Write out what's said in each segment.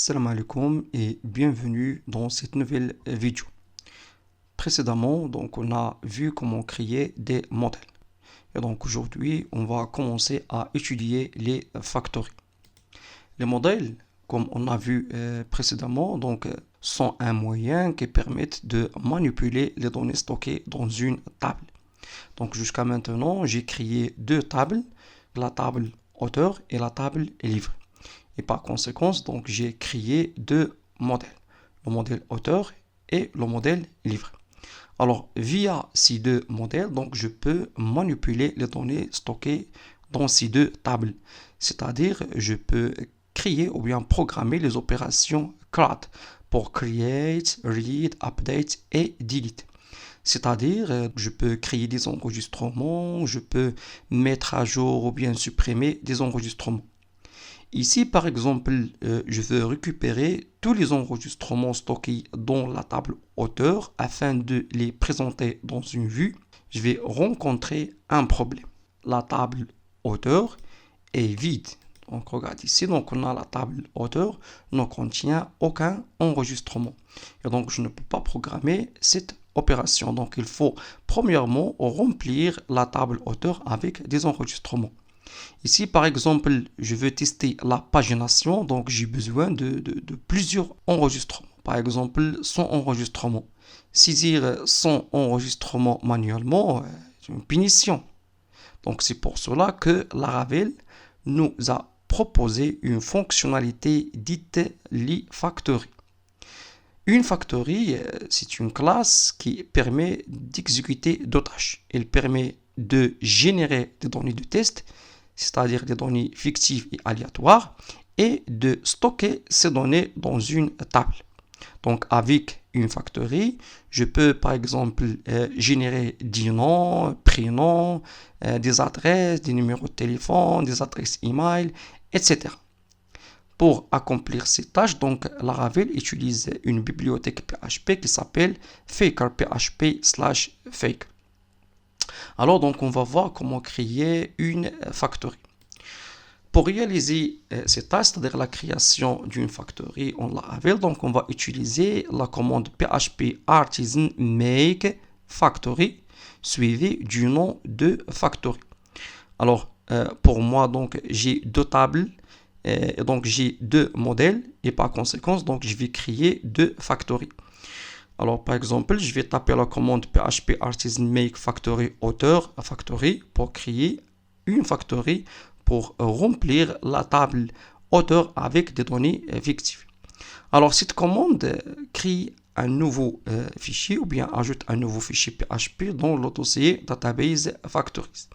Salam alaikum et bienvenue dans cette nouvelle vidéo. Précédemment, on a vu comment créer des modèles. Et donc aujourd'hui, on va commencer à étudier les factories. Les modèles, comme on a vu précédemment, sont un moyen qui permettent de manipuler les données stockées dans une table. Donc jusqu'à maintenant, j'ai créé deux tables, la table auteur et la table livre. Et par conséquent, j'ai créé deux modèles, le modèle auteur et le modèle livre. Alors, via ces deux modèles, je peux manipuler les données stockées dans ces deux tables. C'est-à-dire, je peux créer ou bien programmer les opérations CRUD pour create, read, update et delete. C'est-à-dire, je peux créer des enregistrements, je peux mettre à jour ou bien supprimer des enregistrements. Ici, par exemple, je veux récupérer tous les enregistrements stockés dans la table auteur afin de les présenter dans une vue. Je vais rencontrer un problème. La table auteur est vide. Donc, regarde ici, on a la table auteur, ne contient aucun enregistrement. Et donc, je ne peux pas programmer cette opération. Donc, il faut premièrement remplir la table auteur avec des enregistrements. Ici, par exemple, je veux tester la pagination, donc j'ai besoin de plusieurs enregistrements. Par exemple, 100 enregistrements. Saisir 100 enregistrements manuellement, c'est une punition. Donc c'est pour cela que Laravel nous a proposé une fonctionnalité dite l'e-factory. Une factory, c'est une classe qui permet d'exécuter deux tâches. Elle permet de générer des données de test, c'est-à-dire des données fictives et aléatoires, et de stocker ces données dans une table. Donc avec une factory, je peux par exemple générer des noms, prénoms, des adresses, des numéros de téléphone, des adresses email, etc. Pour accomplir ces tâches, Laravel utilise une bibliothèque PHP qui s'appelle faker.php/fake. Alors, on va voir comment créer une factory. Pour réaliser ces tâches, c'est-à-dire la création d'une factory en Laravel, on va utiliser la commande php artisan make factory suivie du nom de factory. Alors, pour moi, j'ai deux tables, j'ai deux modèles et par conséquent, je vais créer deux factories. Alors, par exemple, je vais taper la commande php artisan make factory auteur factory pour créer une factory pour remplir la table auteur avec des données fictives. Alors, cette commande crée un nouveau fichier ou bien ajoute un nouveau fichier PHP dans le dossier database factories.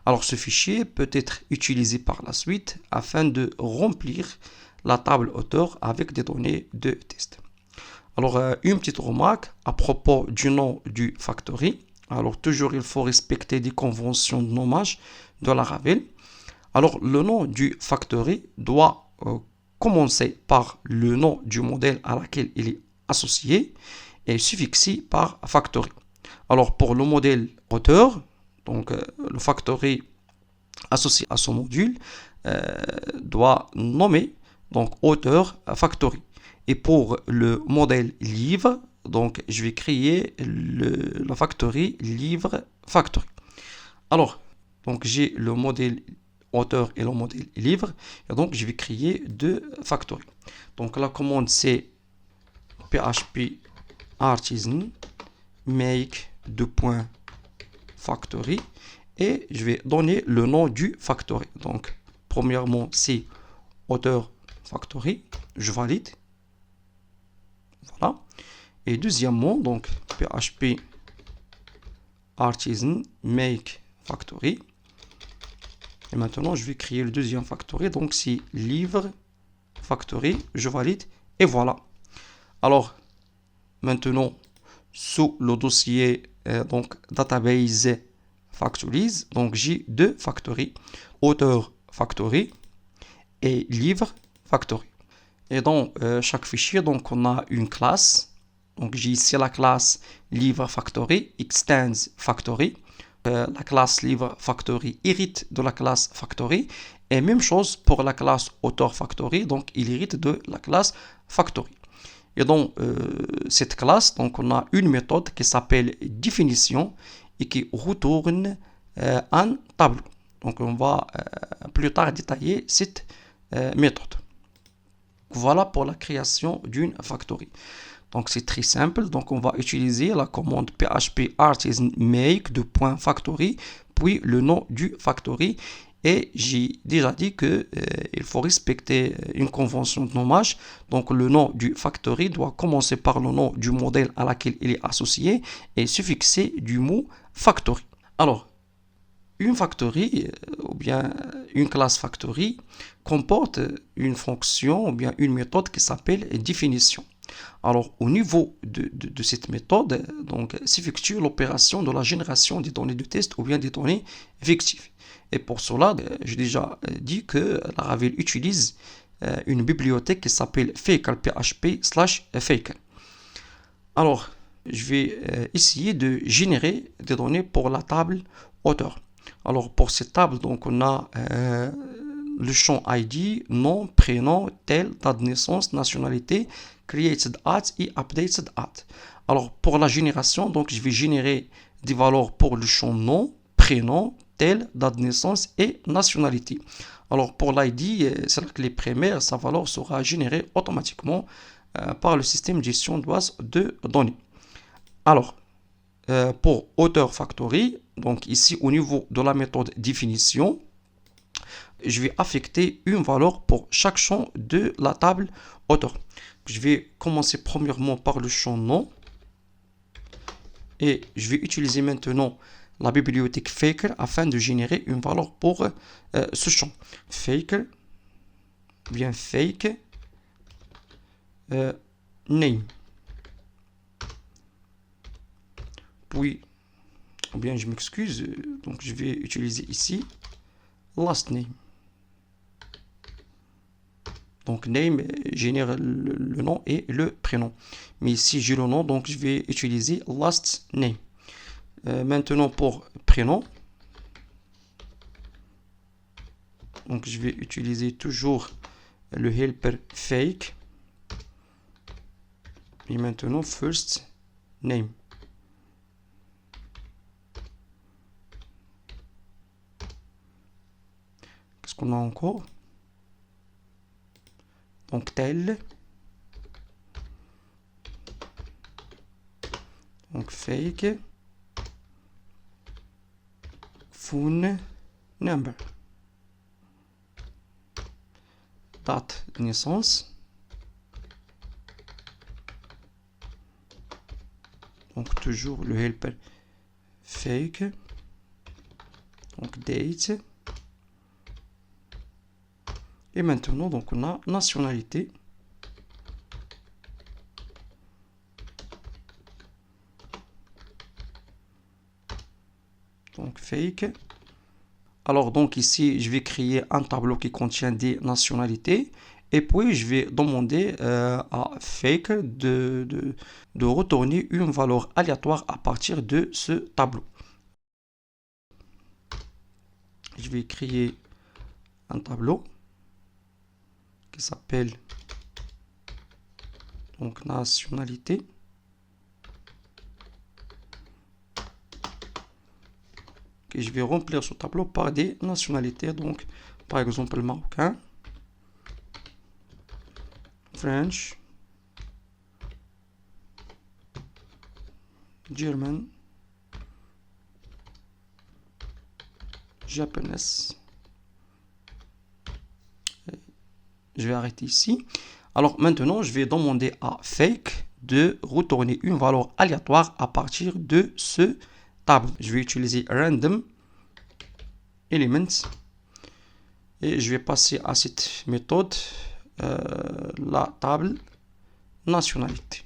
Alors, ce fichier peut être utilisé par la suite afin de remplir la table auteur avec des données de test. Alors, une petite remarque à propos du nom du factory. Alors, toujours, il faut respecter des conventions de nommage de Laravel. Alors, le nom du factory doit commencer par le nom du modèle à laquelle il est associé et suffixé par factory. Alors, pour le modèle auteur, le factory associé à son module doit nommer auteur factory. Et pour le modèle livre, je vais créer la factory livre factory. Alors, j'ai le modèle auteur et le modèle livre. Et je vais créer deux factories. Donc, la commande, c'est php artisan make factory. Et je vais donner le nom du factory. Donc, premièrement, c'est auteur factory. Je valide. Voilà. Et deuxièmement, php artisan make factory. Et maintenant, je vais créer le deuxième factory. Donc, c'est livre factory. Je valide. Et voilà. Alors, maintenant, sous le dossier database factories, j'ai deux factories. Auteur factory et livre factory. Et dans chaque fichier, on a une classe. Donc, j'ai ici la classe livre factory, extends factory. La classe livre factory hérite de la classe factory Et même chose pour la classe author factory, donc il hérite de la classe factory. Et dans cette classe, donc on a une méthode qui s'appelle définition et qui retourne un tableau. Donc on va plus tard détailler cette méthode. Voilà pour la création d'une factory. Donc c'est très simple. Donc on va utiliser la commande php artisan make de .factory, puis le nom du factory. Et j'ai déjà dit que il faut respecter une convention de nommage. Donc le nom du factory doit commencer par le nom du modèle à laquelle il est associé et suffixé du mot factory. Alors, une factory ou bien une classe factory comporte une fonction ou bien une méthode qui s'appelle définition. Alors, au niveau de cette méthode, donc, s'effectue l'opération de la génération des données de test ou bien des données fictives. Et pour cela, j'ai déjà dit que Laravel utilise une bibliothèque qui s'appelle faker php/faker. Alors, je vais essayer de générer des données pour la table auteur. Alors, pour cette table, donc, on a le champ ID, nom, prénom, tel, date de naissance, nationalité, created at et updated at. Alors, pour la génération, donc, je vais générer des valeurs pour le champ nom, prénom, tel, date de naissance et nationalité. Alors, pour l'ID, c'est la clé primaire, sa valeur sera générée automatiquement par le système de gestion de base de données. Alors, pour author factory, donc ici au niveau de la méthode définition, je vais affecter une valeur pour chaque champ de la table author. Je vais commencer premièrement par le champ nom et je vais utiliser maintenant la bibliothèque faker afin de générer une valeur pour ce champ. Faker, bien fake, name. Puis, ou bien je m'excuse, donc je vais utiliser ici last name. Donc name génère le nom et le prénom. Mais ici j'ai le nom, donc je vais utiliser last name. Maintenant pour prénom, donc je vais utiliser toujours le helper fake. Et maintenant first name. Qu'est-ce qu'on a encore? Donc tel. Donc fake. Phone number. Date de naissance. Donc toujours le helper fake. Donc date. Et maintenant, donc, on a nationalité. Donc, fake. Alors, donc, ici, je vais créer un tableau qui contient des nationalités. Et puis, je vais demander à fake de retourner une valeur aléatoire à partir de ce tableau. Je vais créer un tableau qui s'appelle donc nationalité. Et je vais remplir ce tableau par des nationalités, donc par exemple marocain, French, German, Japanese. Je vais arrêter ici. Alors maintenant, je vais demander à fake de retourner une valeur aléatoire à partir de ce table. Je vais utiliser random elements et je vais passer à cette méthode la table nationalité.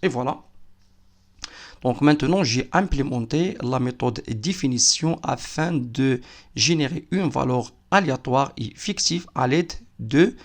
Et voilà. Donc maintenant, j'ai implémenté la méthode définition afin de générer une valeur aléatoire et fictive à l'aide de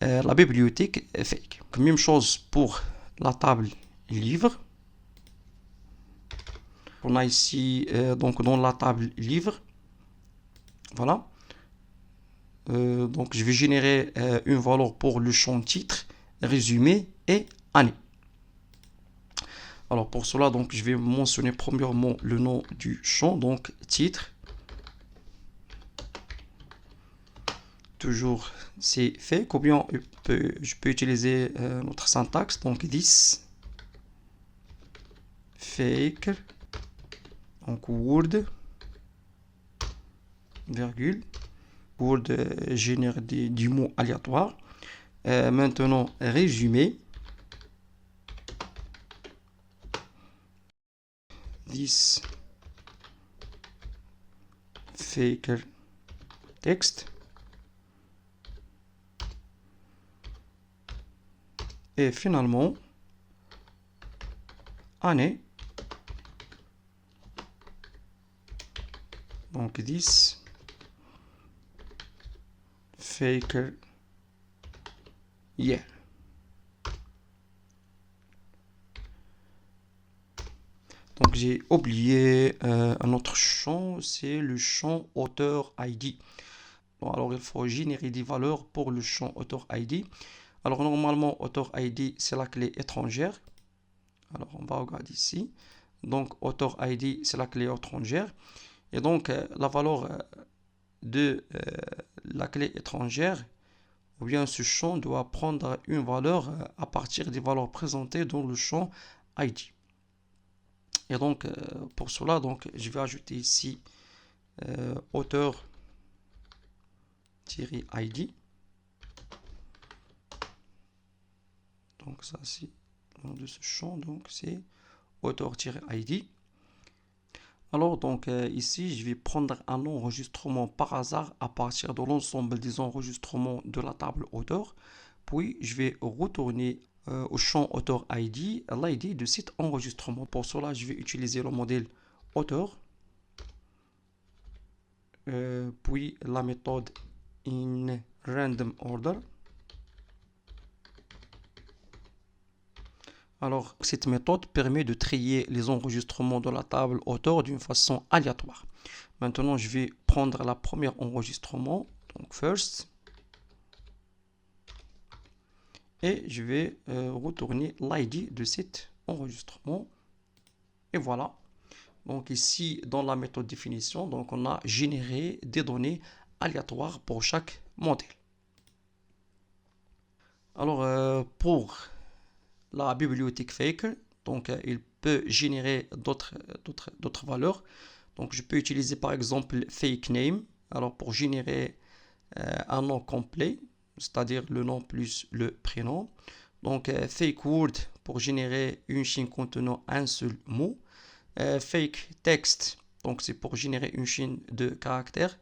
la bibliothèque fake. Même chose pour la table livre. On a ici donc dans la table livre, voilà, donc je vais générer une valeur pour le champ titre, résumé et année. Alors pour cela, donc je vais mentionner premièrement le nom du champ, donc titre. Toujours c'est fait. Ou bien je peux utiliser notre syntaxe, donc this fake, donc word, virgule, word génère du mot aléatoire. Maintenant résumé, this fake text. Et finalement, année. Donc, this faker year. Donc, j'ai oublié un autre champ, c'est le champ auteur ID. Bon, alors, il faut générer des valeurs pour le champ auteur ID. Alors, normalement, auteur ID, c'est la clé étrangère. Alors, on va regarder ici. Donc, auteur ID, c'est la clé étrangère. Et donc, la valeur de la clé étrangère, ou bien ce champ doit prendre une valeur à partir des valeurs présentées dans le champ ID. Et donc, pour cela, donc, je vais ajouter ici auteur-ID. Donc ça c'est le nom de ce champ, donc c'est auteur-ID. Alors donc ici je vais prendre un enregistrement par hasard à partir de l'ensemble des enregistrements de la table auteur. Puis je vais retourner au champ auteur ID, l'ID de cet enregistrement. Pour cela je vais utiliser le modèle auteur. Puis la méthode in random order. Alors, cette méthode permet de trier les enregistrements de la table auteur d'une façon aléatoire. Maintenant, je vais prendre la première enregistrement, donc first, et je vais retourner l'ID de cet enregistrement. Et voilà. Donc ici, dans la méthode définition, donc on a généré des données aléatoires pour chaque modèle. Alors, pour la bibliothèque faker, donc il peut générer d'autres valeurs. Donc je peux utiliser par exemple fake name, alors pour générer un nom complet, c'est-à-dire le nom plus le prénom. Donc fake word pour générer une chaîne contenant un seul mot. Fake text, donc c'est pour générer une chaîne de caractères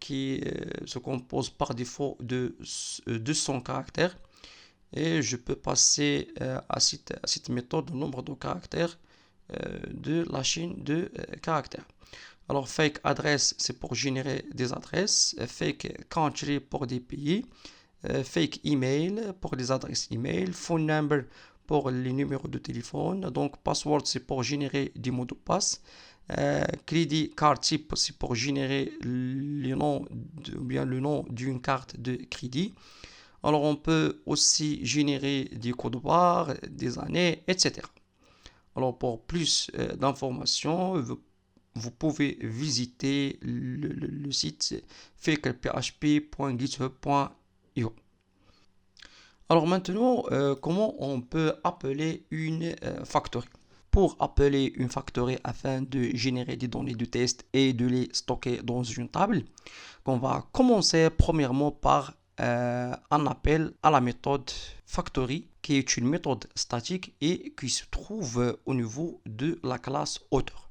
qui se compose par défaut de 200 caractères. Et je peux passer à cette méthode le nombre de caractères de la chaîne de caractères. Alors, fake adresse, c'est pour générer des adresses. Fake country pour des pays. Fake email pour des adresses email. Phone number pour les numéros de téléphone. Donc, password, c'est pour générer des mots de passe. Credit card type, c'est pour générer le nom d'une carte de crédit. Alors, on peut aussi générer des codes barres, des années, etc. Alors, pour plus d'informations, vous pouvez visiter le site fakerphp.github.io. Alors maintenant, comment on peut appeler une factory? Pour appeler une factory afin de générer des données de test et de les stocker dans une table, on va commencer premièrement par un appel à la méthode factory, qui est une méthode statique et qui se trouve au niveau de la classe auteur.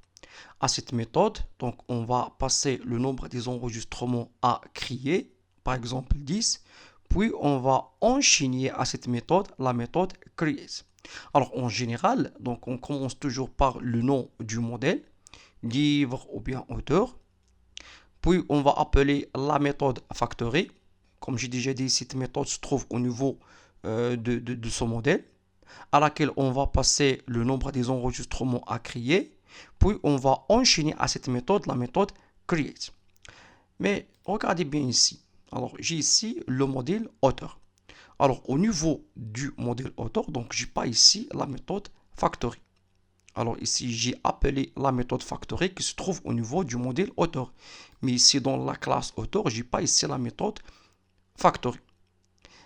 À cette méthode, donc on va passer le nombre des enregistrements à créer, par exemple 10, puis on va enchaîner à cette méthode la méthode create. Alors en général, donc on commence toujours par le nom du modèle, livre ou bien auteur, puis on va appeler la méthode factory. Comme j'ai déjà dit, cette méthode se trouve au niveau de ce modèle, à laquelle on va passer le nombre des enregistrements à créer, puis on va enchaîner à cette méthode, la méthode create. Mais regardez bien ici, Alors, j'ai ici le modèle auteur. Alors, au niveau du modèle auteur, donc, j'ai pas ici la méthode factory. Alors, ici, j'ai appelé la méthode factory qui se trouve au niveau du modèle auteur. Mais ici, dans la classe auteur, j'ai pas ici la méthode factory.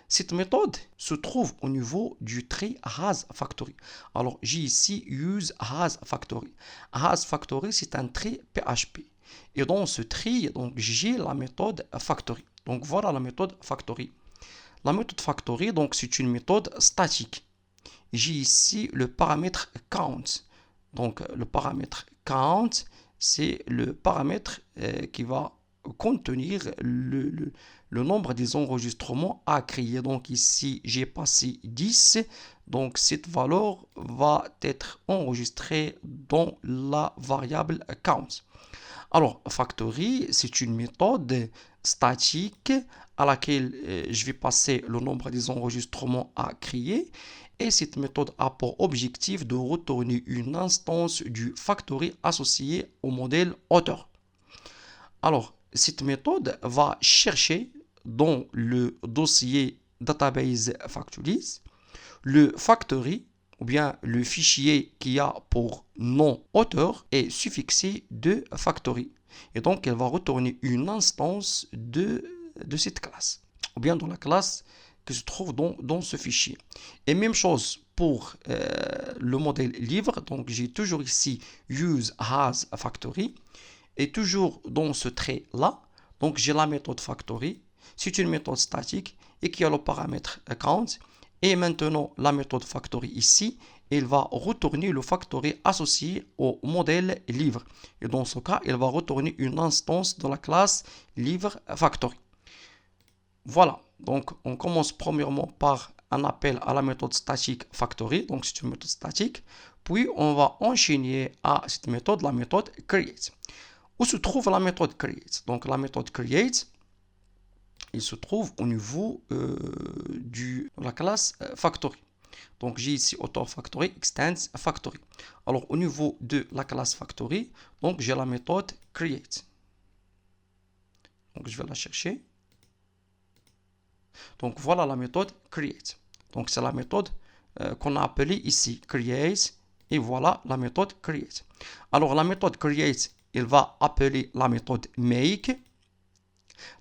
Cette méthode se trouve au niveau du tree has factory. Alors, j'ai ici use has factory. Has factory, c'est un tree PHP. Et dans ce tree, donc, j'ai la méthode factory. Donc, voilà la méthode factory. La méthode factory, donc, c'est une méthode statique. J'ai ici le paramètre count. Donc, le paramètre count, c'est le paramètre qui va contenir le nombre des enregistrements à créer. Donc ici, j'ai passé 10. Donc cette valeur va être enregistrée dans la variable count. Alors, factory, c'est une méthode statique à laquelle je vais passer le nombre des enregistrements à créer. Et cette méthode a pour objectif de retourner une instance du factory associée au modèle auteur. Alors, cette méthode va chercher dans le dossier database factories le factory ou bien le fichier qui a pour nom auteur est suffixé de factory. Et donc, elle va retourner une instance de cette classe ou bien dans la classe qui se trouve dans ce fichier. Et même chose pour le modèle livre. Donc, j'ai toujours ici use has factory. Et toujours dans ce trait-là, donc j'ai la méthode factory. C'est une méthode statique et qui a le paramètre count. Et maintenant, la méthode factory ici, elle va retourner le factory associé au modèle livre. Et dans ce cas, elle va retourner une instance de la classe livre factory. Voilà. Donc, on commence premièrement par un appel à la méthode statique factory. Donc, c'est une méthode statique. Puis, on va enchaîner à cette méthode, la méthode create. Où se trouve la méthode create? Donc la méthode create, il se trouve au niveau de la classe factory. Donc j'ai ici author factory, extends factory. Alors au niveau de la classe factory, donc j'ai la méthode create. Donc je vais la chercher. Donc voilà la méthode create. Donc c'est la méthode qu'on a appelée ici create. Et voilà la méthode create. Alors la méthode create, il va appeler la méthode make.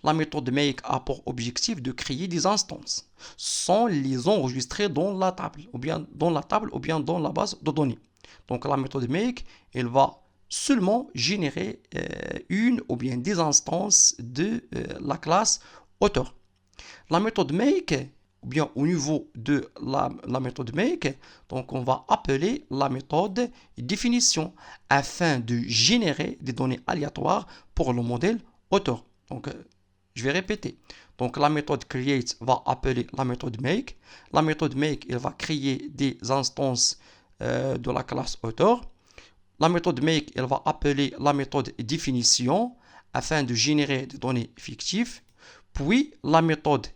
La méthode make a pour objectif de créer des instances sans les enregistrer dans la table ou bien dans la base de données. Donc la méthode make, elle va seulement générer une ou bien des instances de la classe auteur. La méthode make, ou bien au niveau de la méthode make, donc on va appeler la méthode définition afin de générer des données aléatoires pour le modèle auteur. Donc je vais répéter. Donc la méthode create va appeler la méthode make. La méthode make, elle va créer des instances de la classe auteur. La méthode make, elle va appeler la méthode définition afin de générer des données fictives. Puis la méthode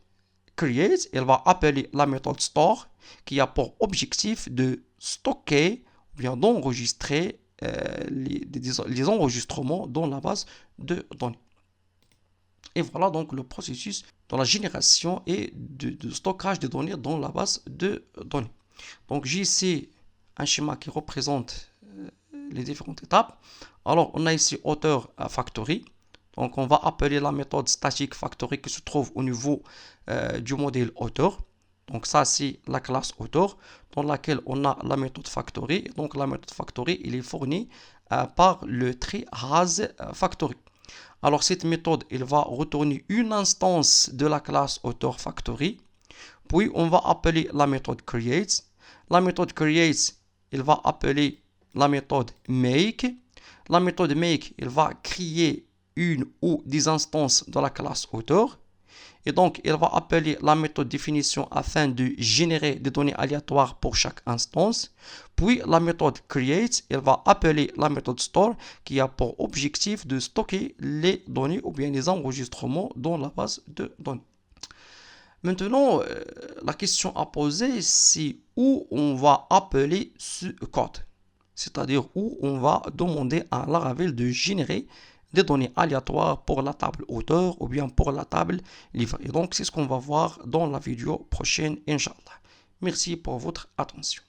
create, elle va appeler la méthode store qui a pour objectif de stocker ou bien d'enregistrer les enregistrements dans la base de données. Et voilà donc le processus de la génération et de stockage des données dans la base de données. Donc j'ai ici un schéma qui représente les différentes étapes. Alors on a ici auteur factory. Donc on va appeler la méthode statique factory qui se trouve au niveau du modèle auteur. Donc ça c'est la classe auteur dans laquelle on a la méthode factory. Donc la méthode factory il est fournie par le tree has factory. Alors cette méthode elle va retourner une instance de la classe auteur factory. Puis on va appeler la méthode create. La méthode create elle va appeler la méthode make. La méthode make elle va créer une ou des instances de la classe auteur. Et donc, elle va appeler la méthode définition afin de générer des données aléatoires pour chaque instance. Puis, la méthode create, elle va appeler la méthode store qui a pour objectif de stocker les données ou bien les enregistrements dans la base de données. Maintenant, la question à poser, c'est où on va appeler ce code. C'est-à-dire où on va demander à Laravel de générer des données aléatoires pour la table hauteur ou bien pour la table livre. Et donc, c'est ce qu'on va voir dans la vidéo prochaine, Inch'Allah. Merci pour votre attention.